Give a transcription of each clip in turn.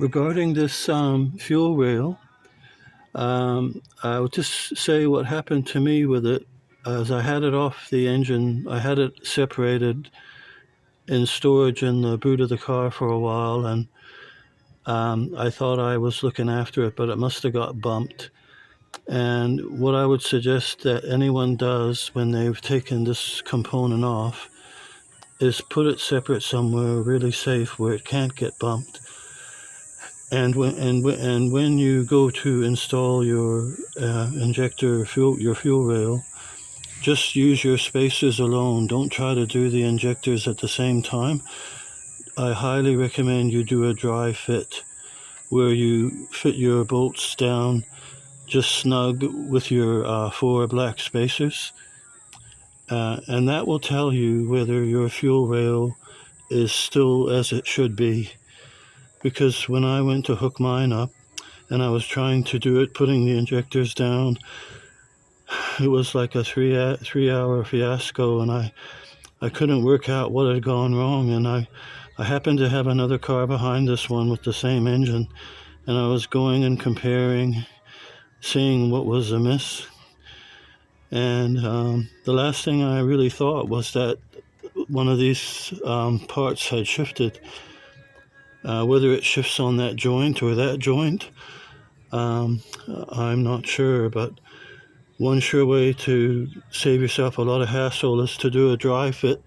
Regarding this fuel rail, I would just say what happened to me with it. As I had it off the engine, I had it separated in storage in the boot of the car for a while, and I thought I was looking after it, but it must have got bumped. And what I would suggest that anyone does when they've taken this component off is put it separate somewhere really safe where it can't get bumped. And when you go to install your your fuel rail, just use your spacers alone. Don't try to do the injectors at the same time. I highly recommend you do a dry fit, where you fit your bolts down just snug with your 4 black spacers. And that will tell you whether your fuel rail is still as it should be. Because when I went to hook mine up and I was trying to do it, putting the injectors down, it was like a 3-hour fiasco, and I couldn't work out what had gone wrong. And I happened to have another car behind this one with the same engine, and I was going and comparing, seeing what was amiss. And the last thing I really thought was that one of these parts had shifted. Whether it shifts on that joint or that joint, I'm not sure, but one sure way to save yourself a lot of hassle is to do a dry fit,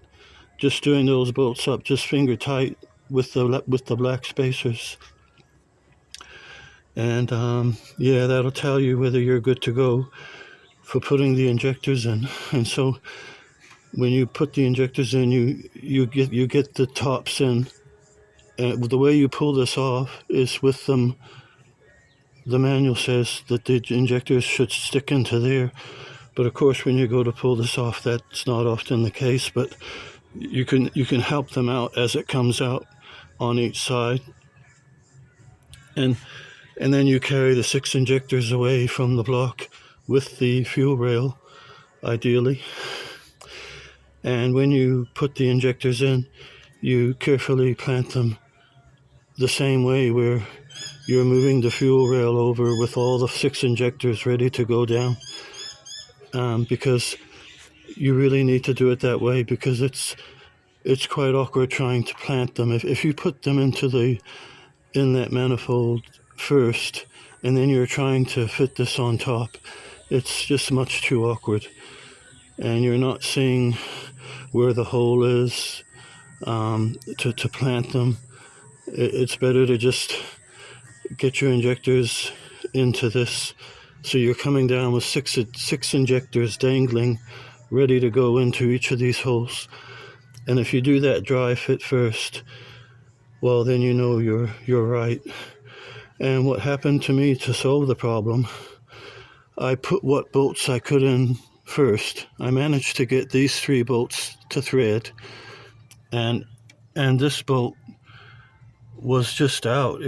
just doing those bolts up just finger tight with the black spacers. And that'll tell you whether you're good to go for putting the injectors in. And so when you put the injectors in, you get the tops in. And the way you pull this off is with them. The manual says that the injectors should stick into there, but of course when you go to pull this off, that's not often the case. But you can help them out as it comes out on each side, and then you carry the 6 injectors away from the block with the fuel rail, ideally. And when you put the injectors in, you carefully plant them the same way, where you're moving the fuel rail over with all the 6 injectors ready to go down, because you really need to do it that way, because it's quite awkward trying to plant them. If you put them into the inlet manifold first and then you're trying to fit this on top, it's just much too awkward, and you're not seeing where the hole is to plant them. It's better to just get your injectors into this, so you're coming down with six injectors dangling, ready to go into each of these holes. And if you do that dry fit first, well, then you know you're right. And what happened to me to solve the problem, I put what bolts I could in first. I managed to get these 3 bolts to thread, and this bolt was just out.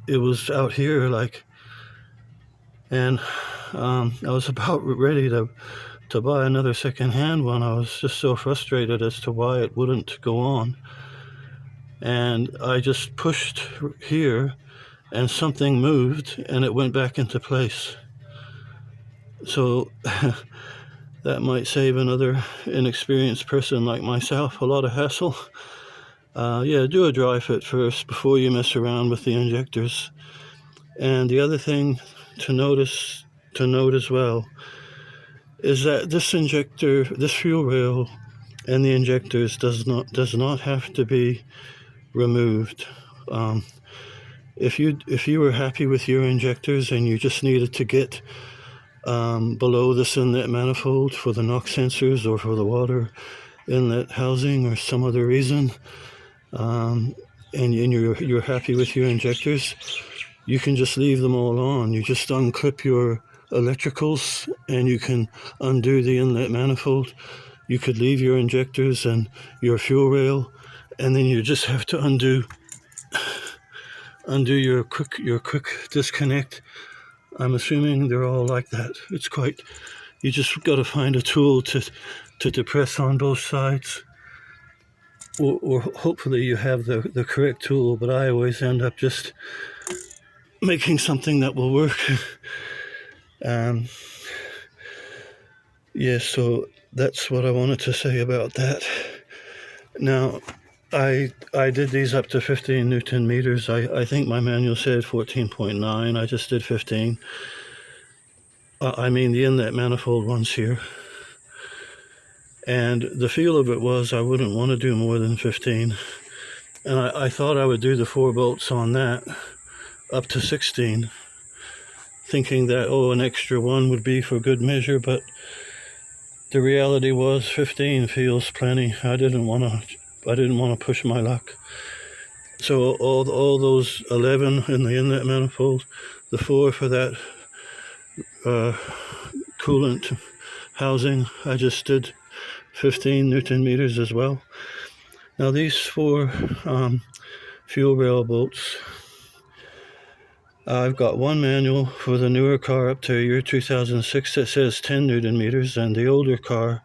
It was out here, like, and I was about ready to buy another second-hand one. I was just so frustrated as to why it wouldn't go on, and I just pushed here, and something moved, and it went back into place. So that might save another inexperienced person like myself a lot of hassle. Do a dry fit first before you mess around with the injectors. And the other thing to note as well, is that this fuel rail and the injectors does not have to be removed. If you were happy with your injectors and you just needed to get below this inlet manifold for the NOx sensors or for the water inlet housing or some other reason, and you're happy with your injectors, you can just leave them all on. You just unclip your electricals and you can undo the inlet manifold. You could leave your injectors and your fuel rail, and then you just have to undo your quick disconnect. I'm assuming they're all like that. You just got to find a tool to depress on both sides, or hopefully you have the correct tool, but I always end up just making something that will work. Yeah, so that's what I wanted to say about that. Now, I did these up to 15 Newton meters. I think my manual said 14.9. I just did 15. I mean the inlet manifold ones here. And the feel of it was I wouldn't want to do more than 15. And I thought I would do the 4 bolts on that up to 16, thinking that, an extra one would be for good measure, but the reality was 15 feels plenty. I didn't want to push my luck. So all those 11 in the inlet manifold, the 4 for that coolant housing, I just did 15 Newton meters as well. Now these 4 fuel rail bolts, I've got one manual for the newer car up to year 2006 that says 10 Newton meters, and the older car,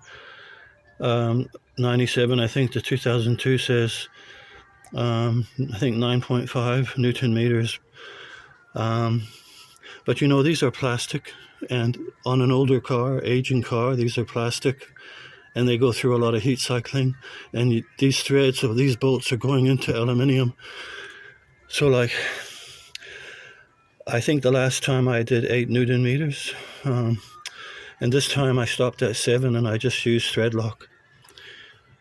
97, I think the 2002 says, I think 9.5 Newton meters. But these are plastic, and on an older car, aging car, these are plastic, and they go through a lot of heat cycling, and these threads of these bolts are going into aluminium. So I think the last time I did 8 Newton meters, and this time I stopped at 7, and I just used thread lock.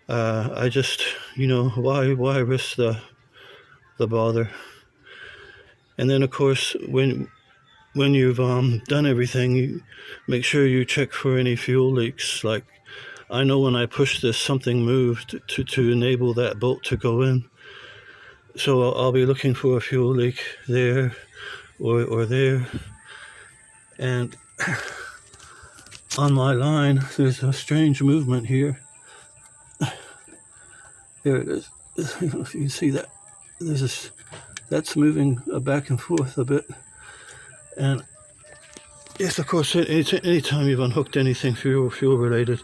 I just, why risk the bother? And then of course, when you've done everything, you make sure you check for any fuel leaks. Like, I know when I pushed this, something moved to enable that bolt to go in. So I'll be looking for a fuel leak there or there. And on my line, there's a strange movement here. There it is. I don't know if you can see that. That's moving back and forth a bit. And yes, of course, anytime you've unhooked anything fuel related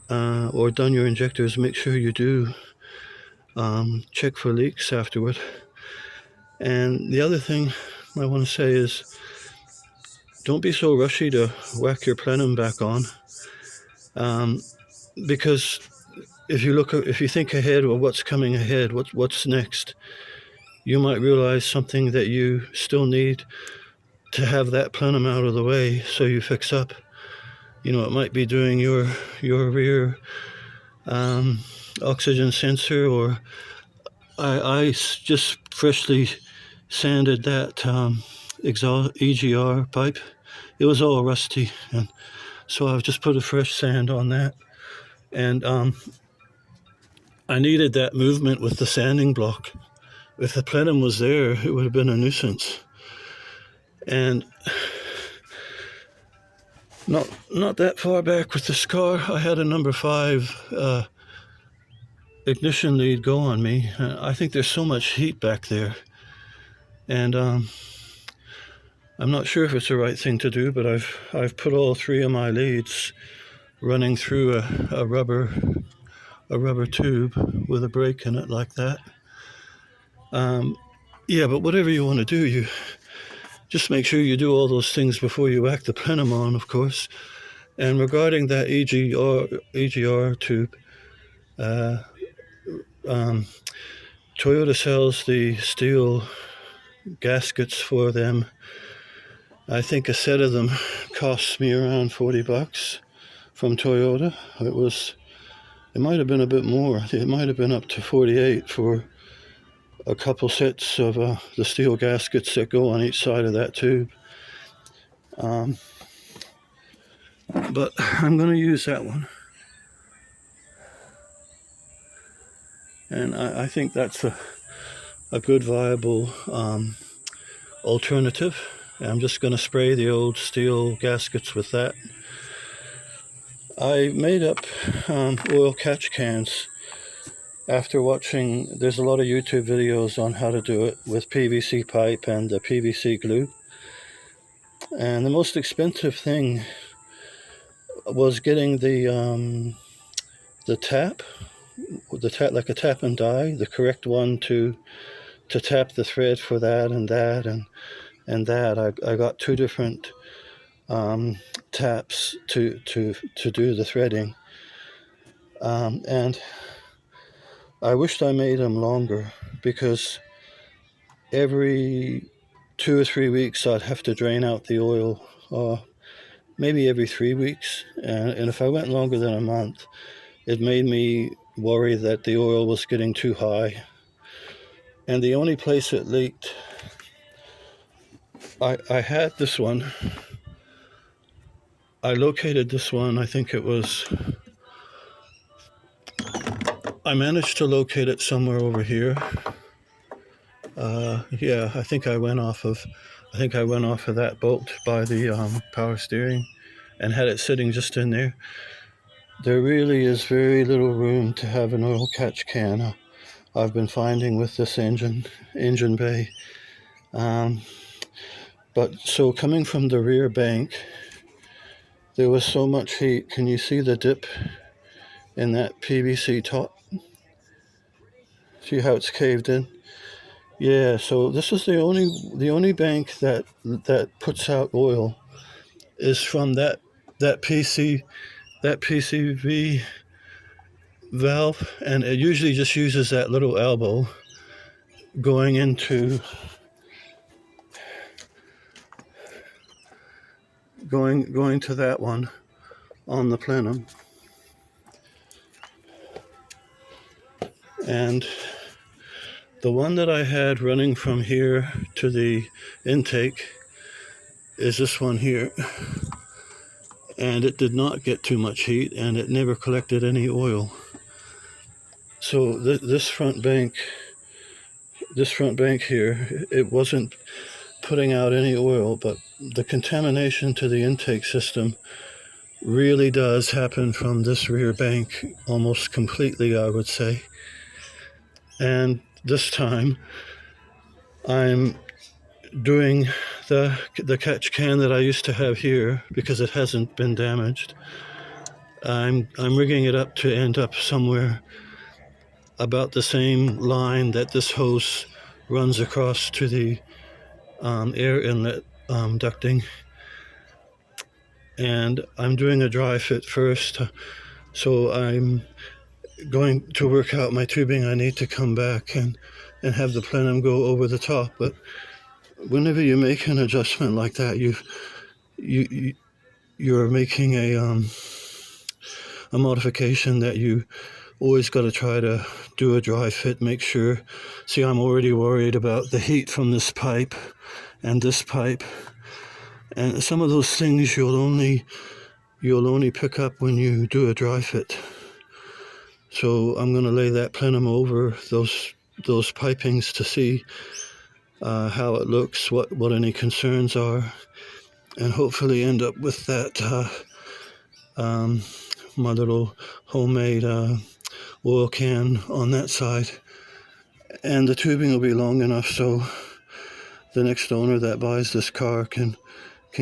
or done your injectors, make sure you do check for leaks afterward. And the other thing I want to say is, don't be so rushy to whack your plenum back on, because if you think ahead, or what's coming ahead, what's next, you might realize something that you still need to have that plenum out of the way, so you fix up. It might be doing your rear oxygen sensor, or I just freshly sanded that exhaust EGR pipe. It was all rusty, and so I've just put a fresh sand on that. And I needed that movement with the sanding block. If the plenum was there, it would have been a nuisance. And not that far back with this car, I had a number 5 ignition lead go on me. I think there's so much heat back there, and I'm not sure if it's the right thing to do, but I've put all 3 of my leads running through a rubber tube with a brake in it like that. Yeah, but whatever you want to do, you just make sure you do all those things before you whack the plenum on, of course. And regarding that EGR tube, Toyota sells the steel gaskets for them. I think a set of them costs me around $40 from Toyota. It might have been a bit more. It might have been up to $48 for a couple sets of the steel gaskets that go on each side of that tube. But I'm going to use that one. And I think that's a good, viable alternative. I'm just going to spray the old steel gaskets with that. I made up oil catch cans after watching, there's a lot of YouTube videos on how to do it with PVC pipe and the PVC glue. And the most expensive thing was getting the tap, like a tap and die, the correct one to tap the thread for that, and and that I got two different taps to do the threading, and I wished I made them longer, because every 2 or 3 weeks I'd have to drain out the oil, maybe every 3 weeks, and if I went longer than a month, it made me worry that the oil was getting too high. And the only place it leaked, I had this one. I located this one. I managed to locate it somewhere over here. Yeah, I think I went off of that bolt by the power steering, and had it sitting just in there. There really is very little room to have an oil catch can, I've been finding, with this engine bay. But so coming from the rear bank, there was so much heat. Can you see the dip in that PVC top? See how it's caved in? Yeah, so this is the only bank that puts out oil, is from that PCV valve, and it usually just uses that little elbow going into going to that one on the plenum. And the one that I had running from here to the intake is this one here, and it did not get too much heat, and it never collected any oil. So this front bank here, it wasn't putting out any oil, but the contamination to the intake system really does happen from this rear bank, almost completely, I would say. And this time I'm doing the catch can that I used to have here, because it hasn't been damaged. I'm rigging it up to end up somewhere about the same line that this hose runs across to the air inlet ducting. And I'm doing a dry fit first, so I'm going to work out my tubing. I need to come back and have the plenum go over the top. But whenever you make an adjustment like that, you're making a modification that you always got to try to do a dry fit. Make sure. See, I'm already worried about the heat from this pipe and this pipe, and some of those things you'll only pick up when you do a dry fit. So I'm going to lay that plenum over those pipings to see how it looks, what any concerns are, and hopefully end up with that my little homemade oil can on that side. And the tubing will be long enough so the next owner that buys this car can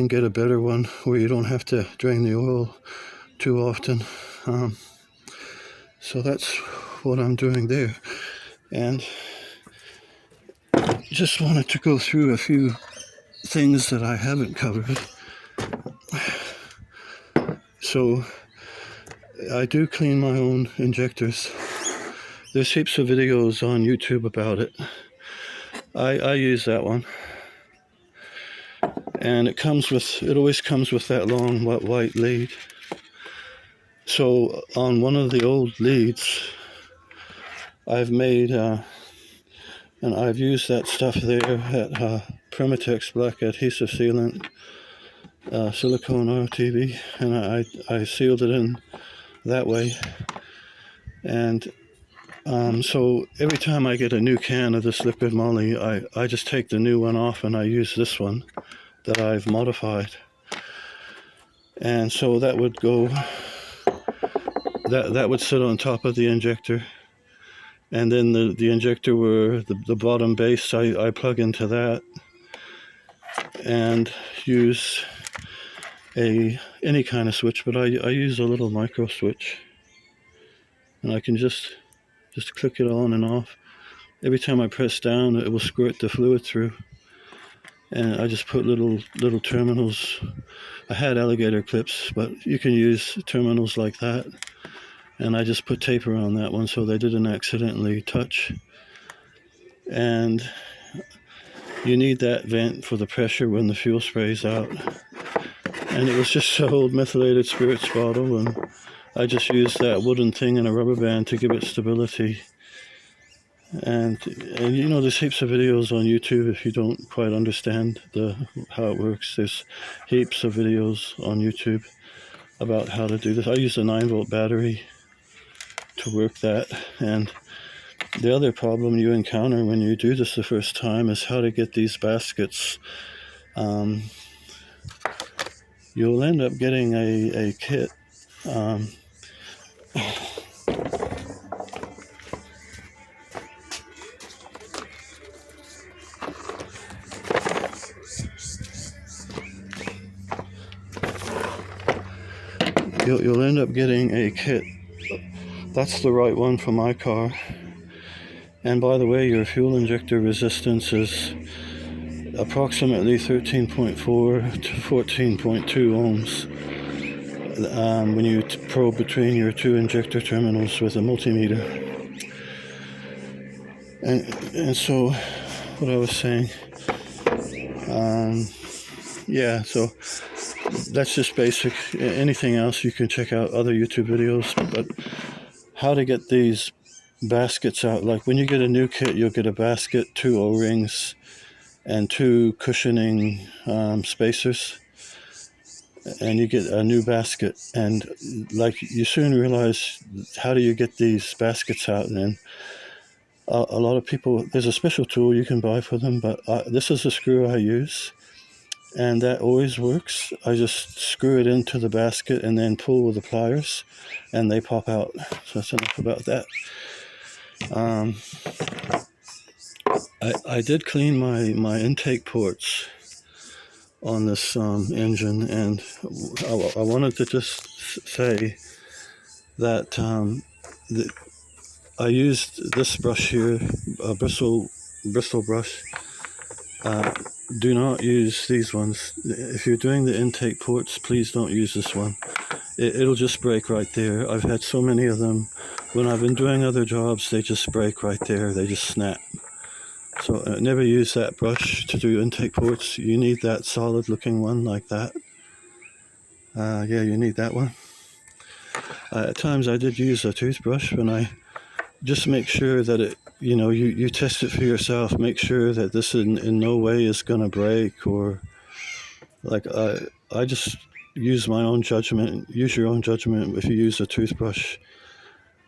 get a better one, where you don't have to drain the oil too often. So that's what I'm doing there. And just wanted to go through a few things that I haven't covered. So I do clean my own injectors. There's heaps of videos on YouTube about it. I use that one. And it always comes with that long white lead. So on one of the old leads, I've made, and I've used that stuff there, that Permatex black adhesive sealant, silicone RTV, and I sealed it in that way. And so every time I get a new can of this liquid moly, I just take the new one off and I use this one that I've modified. And so that would go, that would sit on top of the injector. And then the injector where the bottom base, I plug into that and use any kind of switch, but I use a little micro switch, and I can just click it on and off. Every time I press down, it will squirt the fluid through. and I just put little terminals. I had alligator clips, but you can use terminals like that, and I just put tape around that one so they didn't accidentally touch. And you need that vent for the pressure when the fuel sprays out. And it was just an old methylated spirits bottle, and I just used that wooden thing and a rubber band to give it stability. And you know, there's heaps of videos on YouTube if you don't quite understand how it works. There's heaps of videos on YouTube about how to do this. I use a 9-volt battery to work that. And the other problem you encounter when you do this the first time is how to get these baskets. You'll end up getting a kit. You'll end up getting a kit. That's the right one for my car. And by the way, your fuel injector resistance is approximately 13.4 to 14.2 ohms when you probe between your two injector terminals with a multimeter. And so, what I was saying, yeah, so that's just basic. Anything else, you can check out other YouTube videos. But how to get these baskets out, like when you get a new kit, you'll get a basket, 2 O-rings, and 2 cushioning spacers, and you get a new basket. And like, you soon realize, how do you get these baskets out? And a lot of people, there's a special tool you can buy for them, but this is the screw I use, and that always works. I just screw it into the basket and then pull with the pliers, and they pop out. So that's enough about that. I did clean my intake ports on this engine, and I wanted to just say that I used this brush here, a bristle brush. Do not use these ones. If you're doing the intake ports, please don't use this one. It'll just break right there. I've had so many of them. When I've been doing other jobs, they just break right there. They just snap. So never use that brush to do intake ports. You need that solid looking one like that. Yeah, you need that one. At times I did use a toothbrush when I just make sure that it, you know, you test it for yourself. Make sure that this in no way is going to break, or like I just use my own judgment. Use your own judgment if you use a toothbrush,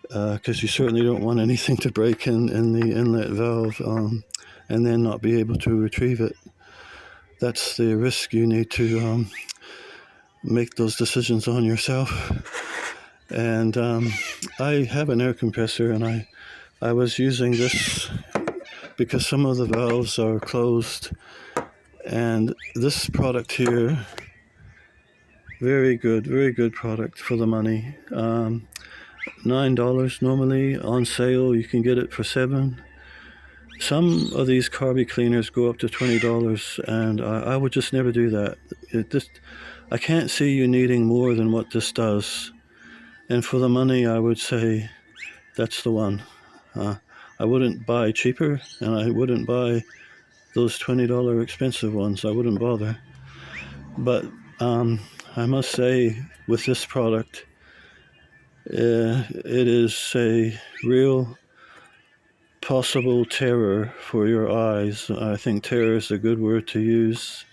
because you certainly don't want anything to break in the inlet valve and then not be able to retrieve it. That's the risk. You need to make those decisions on yourself. And I have an air compressor, and I was using this because some of the valves are closed. And this product here, very good product for the money. $9 normally. On sale you can get it for $7. Some of these carby cleaners go up to $20, and I would just never do that. I can't see you needing more than what this does. And for the money, I would say that's the one. I wouldn't buy cheaper, and I wouldn't buy those $20 expensive ones. I wouldn't bother. But I must say, with this product, it is a real possible terror for your eyes. I think terror is a good word to use.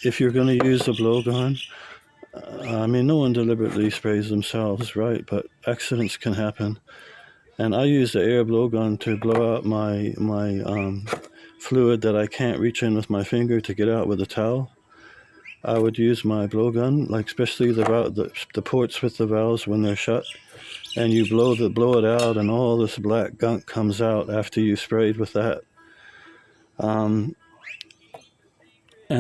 If you're going to use a blowgun, I mean, no one deliberately sprays themselves, right? But accidents can happen. And I use the air blowgun to blow out my fluid that I can't reach in with my finger to get out with a towel. I would use my blowgun, like especially the ports with the valves when they're shut, and you blow it out, and all this black gunk comes out after you sprayed with that. And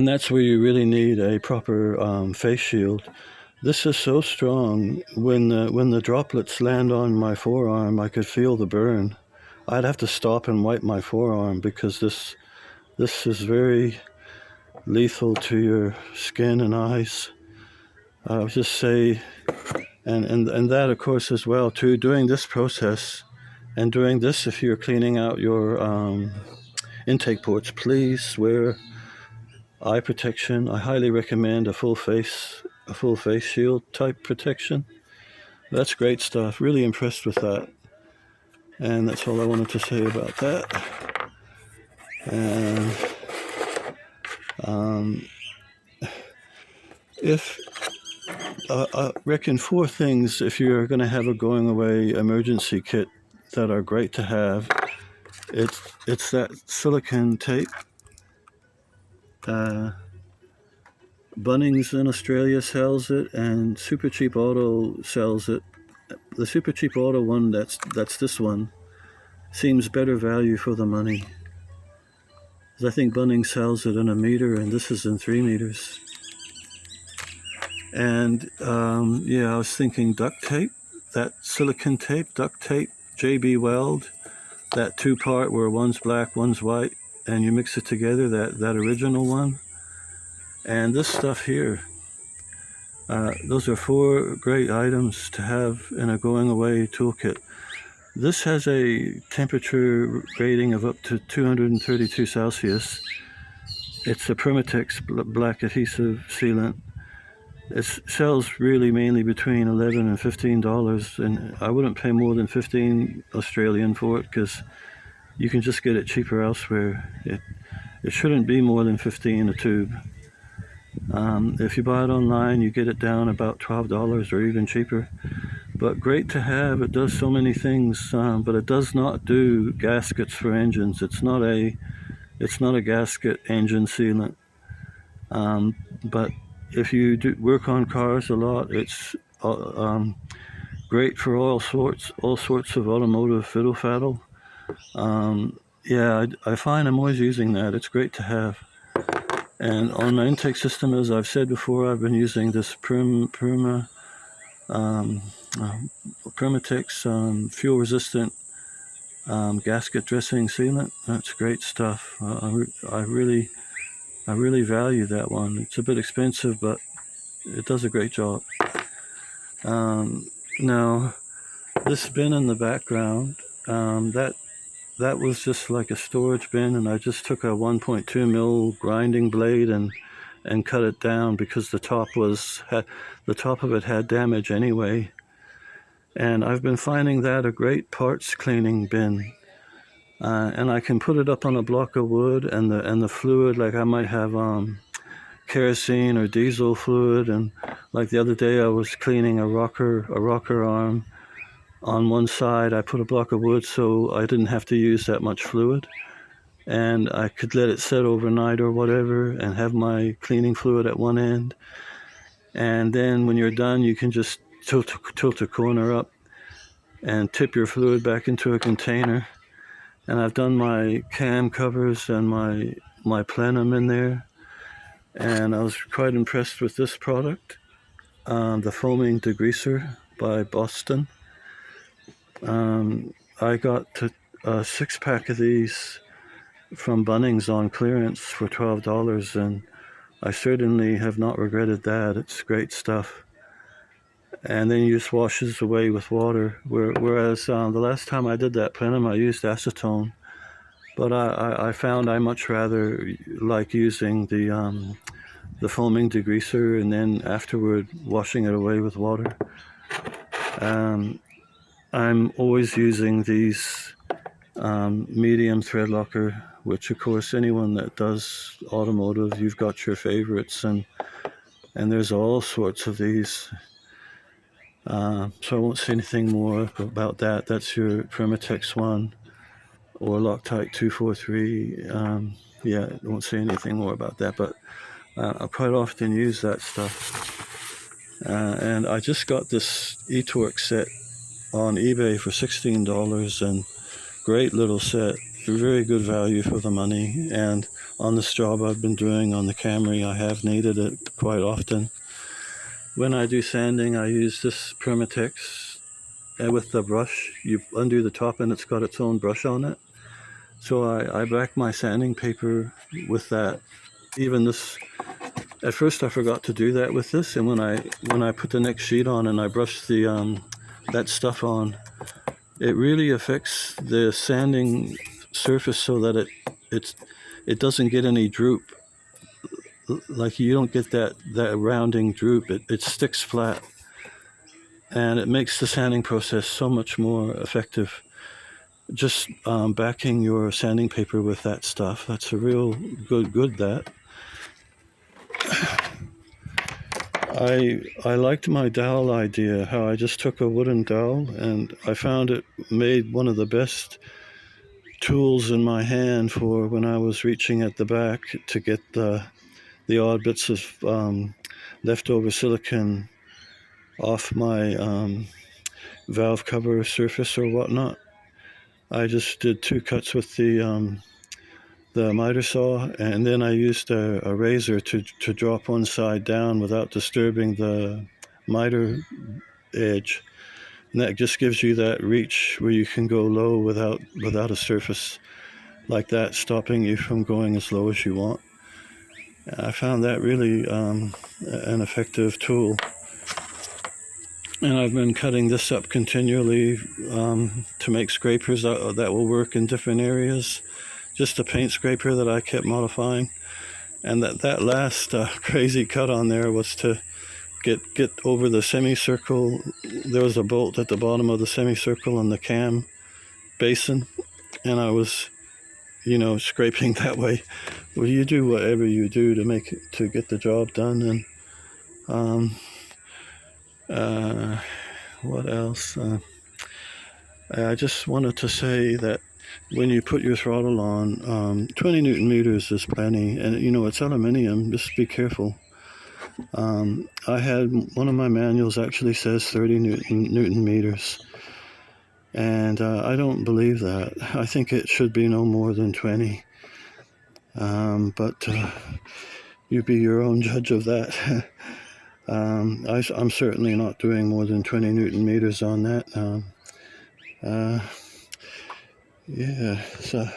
that's where you really need a proper face shield. This is so strong. When the droplets land on my forearm, I could feel the burn. I'd have to stop and wipe my forearm because this This is very lethal to your skin and eyes. I would just say, and that of course as well too, doing this process and doing this if you're cleaning out your intake ports, please wear eye protection. I highly recommend a full face shield type protection. That's great stuff. Really impressed with that. And that's all I wanted to say about that. And if I reckon 4 things if you're going to have a going away emergency kit that are great to have. It's that silicone tape. Bunnings in Australia sells it, and Super Cheap Auto sells it. The Super Cheap Auto one, that's this one, seems better value for the money. I think Bunnings sells it in 1 meter, and this is in 3 meters. And yeah, I was thinking duct tape, that silicone tape, duct tape, JB Weld, that 2-part where one's black, one's white, and you mix it together, that original one. And this stuff here, those are 4 great items to have in a going away toolkit. This has a temperature rating of up to 232 Celsius. It's a Permatex black adhesive sealant. It sells really mainly between $11 and $15, and I wouldn't pay more than 15 Australian for it because you can just get it cheaper elsewhere. It shouldn't be more than 15 a tube. If you buy it online, you get it down about $12 or even cheaper. But great to have. It does so many things, but it does not do gaskets for engines. It's not a gasket engine sealant. But if you do work on cars a lot, it's great for all sorts of automotive fiddle faddle. Yeah, I find I'm always using that. It's great to have. And on my intake system, as I've said before, I've been using this Permatex fuel-resistant gasket dressing sealant. That's great stuff. I really value that one. It's a bit expensive, but it does a great job. Now, this bin in the background, that was just like a storage bin, and I just took a 1.2 mil grinding blade and cut it down because the top of it had damage anyway. And I've been finding that a great parts cleaning bin. And I can put it up on a block of wood, and the fluid, like I might have kerosene or diesel fluid, and like the other day I was cleaning a rocker arm. On one side I put a block of wood so I didn't have to use that much fluid, and I could let it set overnight or whatever and have my cleaning fluid at one end, and then when you're done you can just tilt a corner up and tip your fluid back into a container. And I've done my cam covers and my plenum in there, and I was quite impressed with this product, the foaming degreaser by Boston. I got a 6-pack of these from Bunnings on clearance for $12, and I certainly have not regretted that. It's great stuff. And then you just washes away with water, whereas the last time I did that plenum I used acetone. But I found I much rather like using the foaming degreaser and then afterward washing it away with water. I'm always using these medium thread locker, which of course anyone that does automotive, you've got your favorites, and there's all sorts of these. So I won't say anything more about that. That's your Permatex one or Loctite 243. Yeah, I won't say anything more about that, but I quite often use that stuff. And I just got this eTorque set on eBay for $16, and great little set, very good value for the money. And on this job I've been doing on the Camry, I have needed it quite often. When I do sanding, I use this Permatex, and with the brush, you undo the top and it's got its own brush on it. So I back my sanding paper with that. Even this, at first I forgot to do that with this, and when I put the next sheet on and I brush the that stuff on, it really affects the sanding surface so that it doesn't get any droop. Like you don't get that rounding droop. It sticks flat, and it makes the sanding process so much more effective. Just backing your sanding paper with that stuff, that's a real good that. I liked my dowel idea, how I just took a wooden dowel and I found it made one of the best tools in my hand for when I was reaching at the back to get the odd bits of leftover silicone off my valve cover surface or whatnot. I just did 2 cuts with the miter saw, and then I used a razor to drop one side down without disturbing the miter edge. And that just gives you that reach where you can go low without a surface like that stopping you from going as low as you want. I found that really an effective tool. And I've been cutting this up continually to make scrapers that will work in different areas. Just a paint scraper that I kept modifying. And that last crazy cut on there was to get over the semicircle. There was a bolt at the bottom of the semicircle in the cam basin, and I was, scraping that way. Well, you do whatever you do to get the job done. And what else? I just wanted to say that when you put your throttle on, 20 Newton meters is plenty, and it's aluminium. Just be careful. I had one of my manuals actually says 30 Newton meters, and I don't believe that. I think it should be no more than 20. But you be your own judge of that. I'm certainly not doing more than 20 Newton meters on that. Yeah, so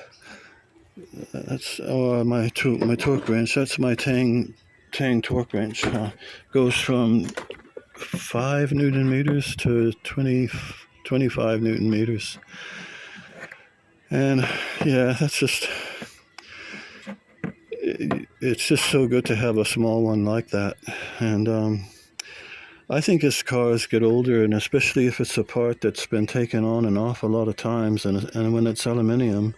that's my torque wrench. That's my Tang torque wrench. Goes from 5 Newton meters to 25 Newton meters. And yeah, it's just so good to have a small one like that. And I think as cars get older, and especially if it's a part that's been taken on and off a lot of times, and when it's aluminium,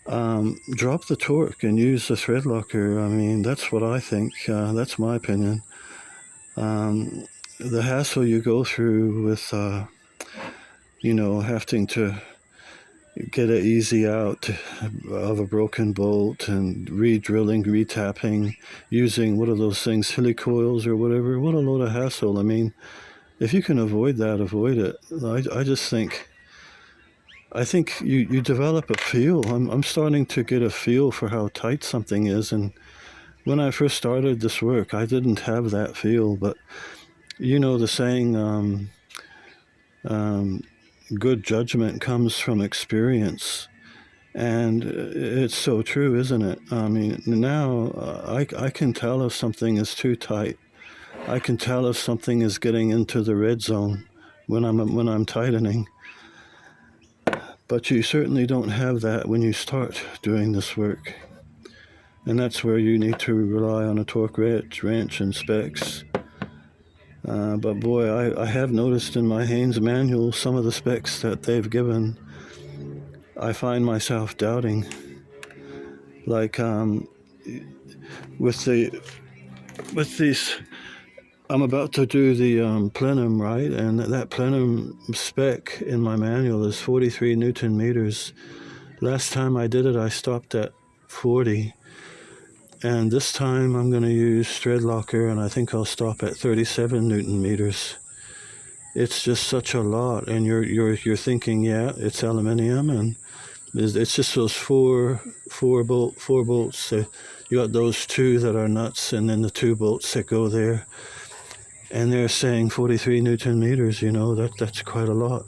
drop the torque and use the thread locker. I mean, that's what I think. That's my opinion. The hassle you go through with, having to get it easy out of a broken bolt and re-drilling, re-tapping, using what are those things, helicoils or whatever. What a load of hassle. I mean, if you can avoid that, avoid it. I think you develop a feel. I'm starting to get a feel for how tight something is, and when I first started this work, I didn't have that feel. But the saying, good judgment comes from experience, and it's so true, isn't it? I mean, now I can tell if something is too tight. I can tell if something is getting into the red zone when I'm tightening. But you certainly don't have that when you start doing this work, and that's where you need to rely on a torque wrench and specs. But boy, I have noticed in my Haynes manual some of the specs that they've given, I find myself doubting. Like with these, I'm about to do the plenum, right? And that plenum spec in my manual is 43 Newton meters. Last time I did it, I stopped at 40. And this time I'm going to use thread locker, and I think I'll stop at 37 Newton meters. It's just such a lot, and you're thinking, yeah, it's aluminium, and it's just those four bolts. You got those 2 that are nuts, and then the 2 bolts that go there. And they're saying 43 Newton meters. That's quite a lot.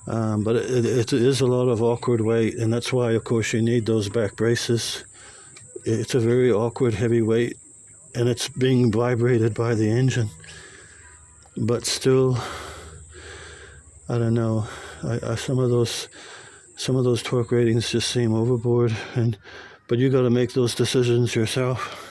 But it is a lot of awkward weight, and that's why, of course, you need those back braces. It's a very awkward, heavy weight, and it's being vibrated by the engine. But still, I don't know. Some of those torque ratings just seem overboard, but you got to make those decisions yourself.